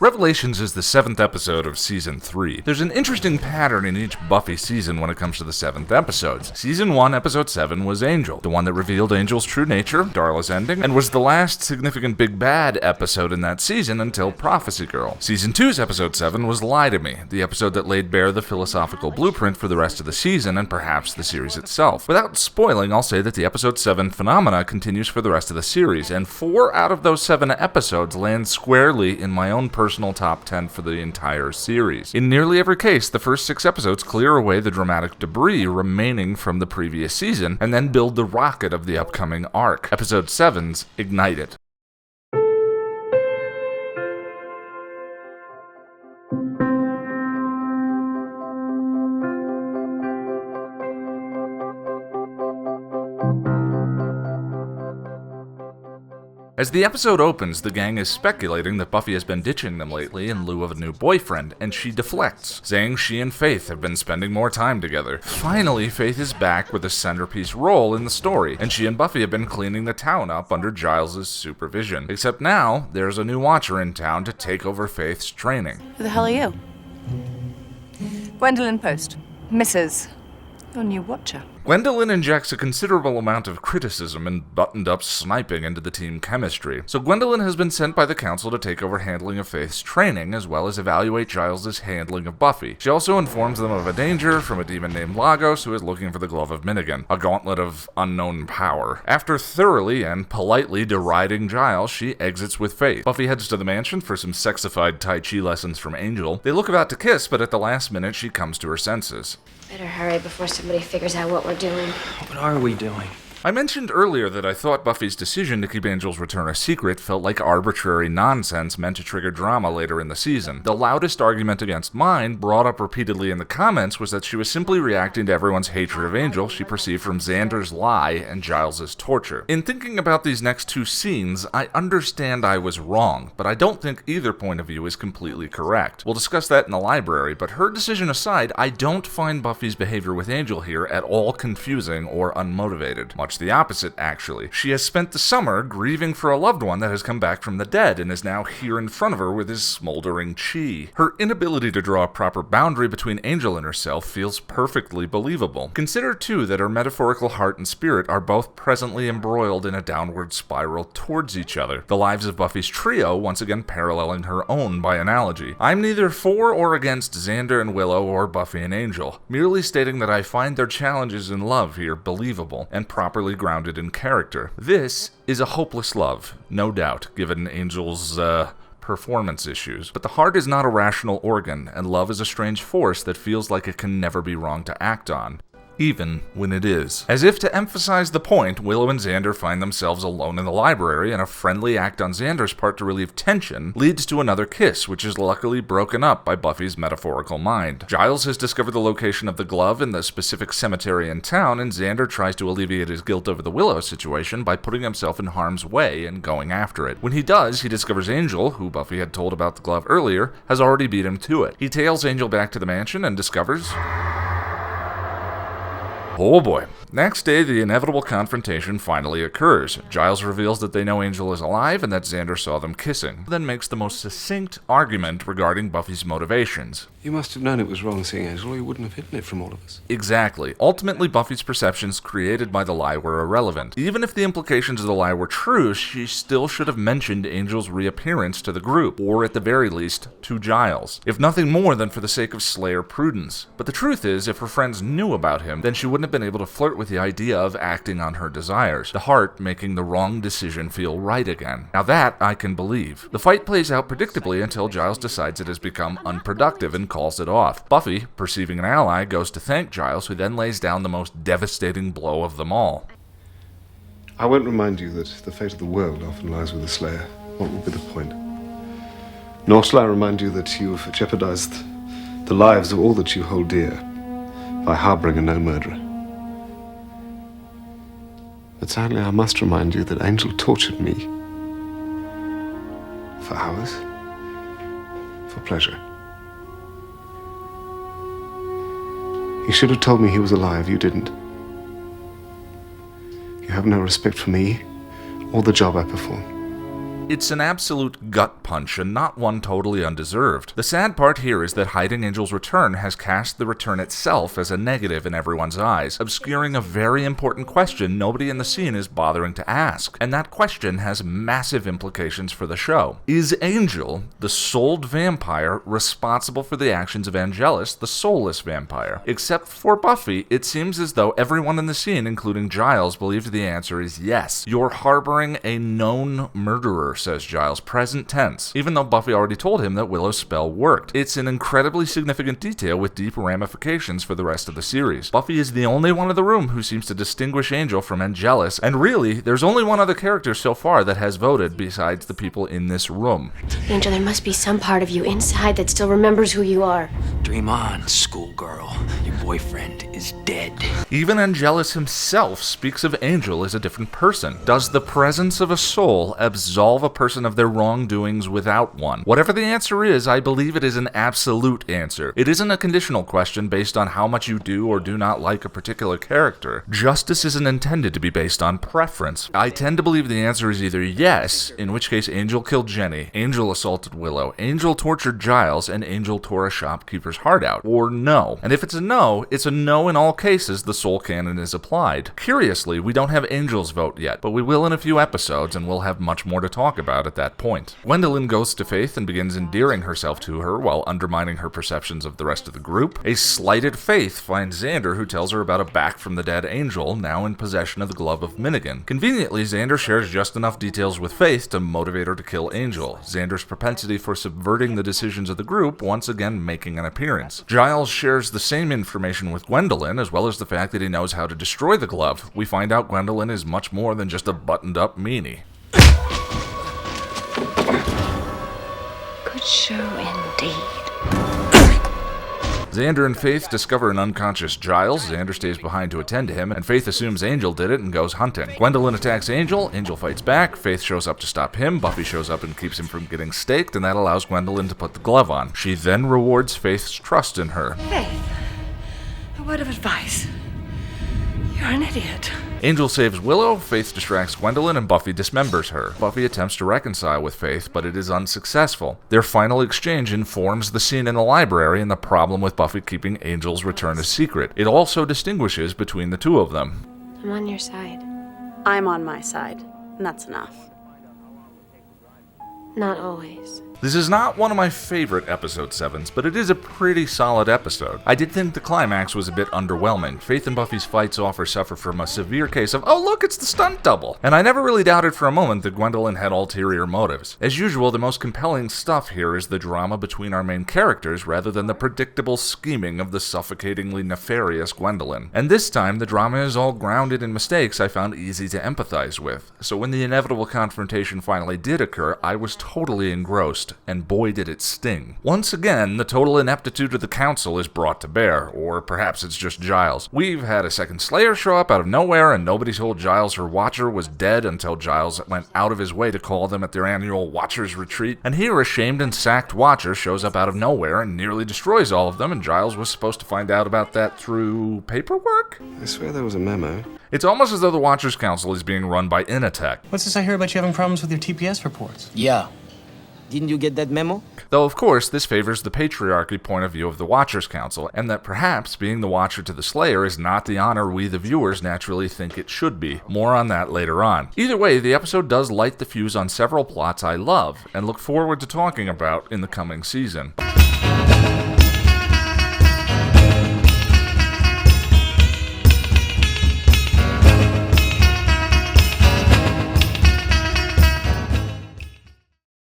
Revelations is the 7th episode of Season 3. There's an interesting pattern in each Buffy season when it comes to the 7th episodes. Season 1, Episode 7 was Angel, the one that revealed Angel's true nature, Darla's ending, and was the last significant big bad episode in that season until Prophecy Girl. Season 2's Episode 7 was Lie to Me, the episode that laid bare the philosophical blueprint for the rest of the season and perhaps the series itself. Without spoiling, I'll say that the Episode 7 phenomena continues for the rest of the series, and 4 out of those 7 episodes land squarely in my own personal top 10 for the entire series. In nearly every case, the first 6 episodes clear away the dramatic debris remaining from the previous season, and then build the rocket of the upcoming arc. Episode 7's Ignite It. As the episode opens, the gang is speculating that Buffy has been ditching them lately in lieu of a new boyfriend, and she deflects, saying she and Faith have been spending more time together. Finally, Faith is back with a centerpiece role in the story, and she and Buffy have been cleaning the town up under Giles' supervision. Except now, there's a new watcher in town to take over Faith's training. Who the hell are you? Gwendolyn Post. Mrs. Your new watcher. Gwendolyn injects a considerable amount of criticism and buttoned-up sniping into the team chemistry, so Gwendolyn has been sent by the council to take over handling of Faith's training, as well as evaluate Giles' handling of Buffy. She also informs them of a danger from a demon named Lagos who is looking for the glove of Myhnegon, a gauntlet of unknown power. After thoroughly and politely deriding Giles, she exits with Faith. Buffy heads to the mansion for some sexified Tai Chi lessons from Angel. They look about to kiss, but at the last minute she comes to her senses. Better hurry before somebody figures out what we're doing. What are we doing? I mentioned earlier that I thought Buffy's decision to keep Angel's return a secret felt like arbitrary nonsense meant to trigger drama later in the season. The loudest argument against mine, brought up repeatedly in the comments, was that she was simply reacting to everyone's hatred of Angel she perceived from Xander's lie and Giles' torture. In thinking about these next 2 scenes, I understand I was wrong, but I don't think either point of view is completely correct. We'll discuss that in the library, but her decision aside, I don't find Buffy's behavior with Angel here at all confusing or unmotivated. Much the opposite, actually. She has spent the summer grieving for a loved one that has come back from the dead and is now here in front of her with his smoldering chi. Her inability to draw a proper boundary between Angel and herself feels perfectly believable. Consider, too, that her metaphorical heart and spirit are both presently embroiled in a downward spiral towards each other, the lives of Buffy's trio once again paralleling her own by analogy. I'm neither for or against Xander and Willow or Buffy and Angel, merely stating that I find their challenges in love here believable and properly grounded in character. This is a hopeless love, no doubt, given Angel's, performance issues. But the heart is not a rational organ, and love is a strange force that feels like it can never be wrong to act on, even when it is. As if to emphasize the point, Willow and Xander find themselves alone in the library, and a friendly act on Xander's part to relieve tension leads to another kiss, which is luckily broken up by Buffy's metaphorical mind. Giles has discovered the location of the glove in the specific cemetery in town, and Xander tries to alleviate his guilt over the Willow situation by putting himself in harm's way and going after it. When he does, he discovers Angel, who Buffy had told about the glove earlier, has already beat him to it. He tails Angel back to the mansion and discovers... oh boy. Next day, the inevitable confrontation finally occurs. Giles reveals that they know Angel is alive and that Xander saw them kissing, then makes the most succinct argument regarding Buffy's motivations. You must have known it was wrong seeing Angel, or you wouldn't have hidden it from all of us. Exactly. Ultimately, Buffy's perceptions created by the lie were irrelevant. Even if the implications of the lie were true, she still should have mentioned Angel's reappearance to the group, or at the very least, to Giles. If nothing more than for the sake of Slayer prudence. But the truth is, if her friends knew about him, then she wouldn't have been able to flirt with the idea of acting on her desires, the heart making the wrong decision feel right again. Now that I can believe. The fight plays out predictably until Giles decides it has become unproductive and calls it off. Buffy, perceiving an ally, goes to thank Giles, who then lays down the most devastating blow of them all. I won't remind you that the fate of the world often lies with the Slayer. What would be the point? Nor shall I remind you that you have jeopardized the lives of all that you hold dear by harboring a no-murderer. But sadly, I must remind you that Angel tortured me for hours, for pleasure. You should have told me he was alive. You didn't. You have no respect for me or the job I perform. It's an absolute gut punch punch and not one totally undeserved. The sad part here is that hiding Angel's return has cast the return itself as a negative in everyone's eyes, obscuring a very important question nobody in the scene is bothering to ask. And that question has massive implications for the show. Is Angel, the souled vampire, responsible for the actions of Angelus, the soulless vampire? Except for Buffy, it seems as though everyone in the scene, including Giles, believed the answer is yes. You're harboring a known murderer, says Giles, present tense, even though Buffy already told him that Willow's spell worked. It's an incredibly significant detail with deep ramifications for the rest of the series. Buffy is the only one in the room who seems to distinguish Angel from Angelus, and really, there's only one other character so far that has voted besides the people in this room. Angel, there must be some part of you inside that still remembers who you are. Dream on, schoolgirl. Your boyfriend is dead. Even Angelus himself speaks of Angel as a different person. Does the presence of a soul absolve a person of their wrongdoings without one? Whatever the answer is, I believe it is an absolute answer. It isn't a conditional question based on how much you do or do not like a particular character. Justice isn't intended to be based on preference. I tend to believe the answer is either yes, in which case Angel killed Jenny, Angel assaulted Willow, Angel tortured Giles, and Angel tore a shopkeeper's heart out, or no. And if it's a no in all cases the soul canon is applied. Curiously, we don't have Angel's vote yet, but we will in a few episodes, and we'll have much more to talk about at that point. Gwendolyn goes to Faith and begins endearing herself to her while undermining her perceptions of the rest of the group. A slighted Faith finds Xander, who tells her about a back-from-the-dead Angel now in possession of the glove of Myhnegon. Conveniently, Xander shares just enough details with Faith to motivate her to kill Angel, Xander's propensity for subverting the decisions of the group once again making an appearance. Giles shares the same information with Gwendolyn, as well as the fact that he knows how to destroy the glove. We find out Gwendolyn is much more than just a buttoned-up meanie. Good show indeed. Xander and Faith discover an unconscious Giles. Xander stays behind to attend to him, and Faith assumes Angel did it and goes hunting. Gwendolyn attacks Angel, Angel fights back, Faith shows up to stop him, Buffy shows up and keeps him from getting staked, and that allows Gwendolyn to put the glove on. She then rewards Faith's trust in her. Faith, a word of advice. You're an idiot. Angel saves Willow, Faith distracts Gwendolyn, and Buffy dismembers her. Buffy attempts to reconcile with Faith, but it is unsuccessful. Their final exchange informs the scene in the library and the problem with Buffy keeping Angel's return a secret. It also distinguishes between the two of them. I'm on your side. I'm on my side, and that's enough. Not always. This is not one of my favorite episode 7s, but it is a pretty solid episode. I did think the climax was a bit underwhelming. Faith and Buffy's fights suffer from a severe case of, oh look, it's the stunt double. And I never really doubted for a moment that Gwendolyn had ulterior motives. As usual, the most compelling stuff here is the drama between our main characters rather than the predictable scheming of the suffocatingly nefarious Gwendolyn. And this time, the drama is all grounded in mistakes I found easy to empathize with. So when the inevitable confrontation finally did occur, I was totally engrossed. And boy did it sting. Once again, the total ineptitude of the council is brought to bear, or perhaps it's just Giles. We've had a second Slayer show up out of nowhere, and nobody told Giles her Watcher was dead until Giles went out of his way to call them at their annual Watchers retreat. And here a shamed and sacked Watcher shows up out of nowhere and nearly destroys all of them, and Giles was supposed to find out about that through paperwork? I swear there was a memo. It's almost as though the Watchers Council is being run by Inatech. What's this I hear about you having problems with your TPS reports? Yeah. Didn't you get that memo? Though, of course, this favors the patriarchy point of view of the Watchers Council, and that perhaps being the Watcher to the Slayer is not the honor we, the viewers, naturally think it should be. More on that later on. Either way, the episode does light the fuse on several plots I love, and look forward to talking about in the coming season.